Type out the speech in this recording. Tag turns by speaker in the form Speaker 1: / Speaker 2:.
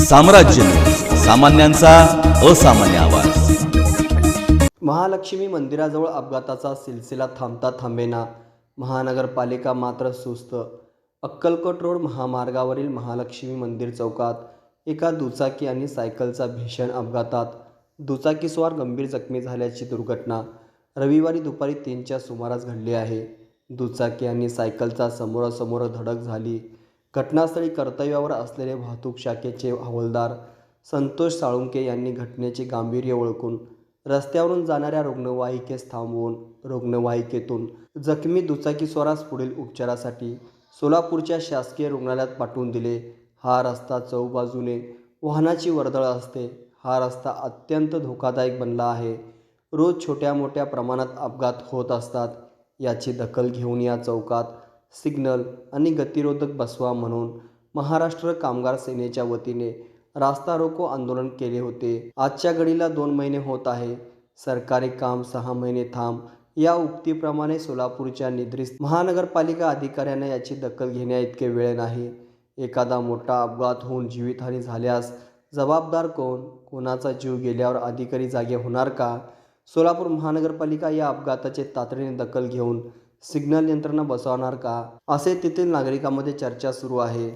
Speaker 1: साम्राज्य न्यूज, सामान्यांचा असामान्य आवाज।
Speaker 2: महालक्ष्मी मंदिराजवळ अपघाताचा सिलसिला थांबता थांबेना, महानगरपालिका मात्र सुस्त। अक्कलकोट रोड महामार्गावरील महालक्ष्मी मंदिर चौकात एका दुचाकी आणि सायकलचा भीषण अपघातात दुचाकीस्वार गंभीर जखमी झाल्याची दुर्घटना रविवारी दुपारी 3च्या सुमारास घडली आहे। दुचाकी आणि सायकलचा समोरासमोर धडक झाली। घटनास्थळी कर्तव्यावर असलेले वाहतूक शाखेचे हवालदार संतोष साळुंके यांनी घटनेचे गांभीर्य ओळखून रस्त्यावरून जाणाऱ्या रुग्णवाहिकेस थांबवून रुग्णवाहिकेतून जखमी दुचाकीस्वारास पुढील उपचारासाठी सोलापूरच्या शासकीय रुग्णालयात पाठवून दिले। हा रस्ता चौबाजूने वाहनाची वर्दळ असते। हा रस्ता अत्यंत धोकादायक बनला आहे। रोज छोट्या मोठ्या प्रमाणात अपघात होत असतात। याची दखल घेऊन या चौकात सिग्नल आणि गतिरोधक बसवा म्हणून महाराष्ट्र कामगार सेनेच्या वतीने रास्ता रोको आंदोलन केले होते। आजच्या घडीला 2 महिने होत आहे। सरकारी काम 6 महिने थांब या उक्तीप्रमाणे सोलापूरच्या निद्रिस्त महानगरपालिका अधिकाऱ्यांना याची दखल घेण्याइतके वेळ नाही। एखादा मोठा अपघात होऊन जीवितहानी झाल्यास जबाबदार कोण? कोणाचा जीव गेल्यावर अधिकारी जागे होणार का? सोलापूर महानगरपालिका या अपघाताचे तातडीने दखल घेऊन सिग्नल यंत्रणा बसवणार का, असे तेथील नागरिकांमध्ये चर्चा सुरू आहे।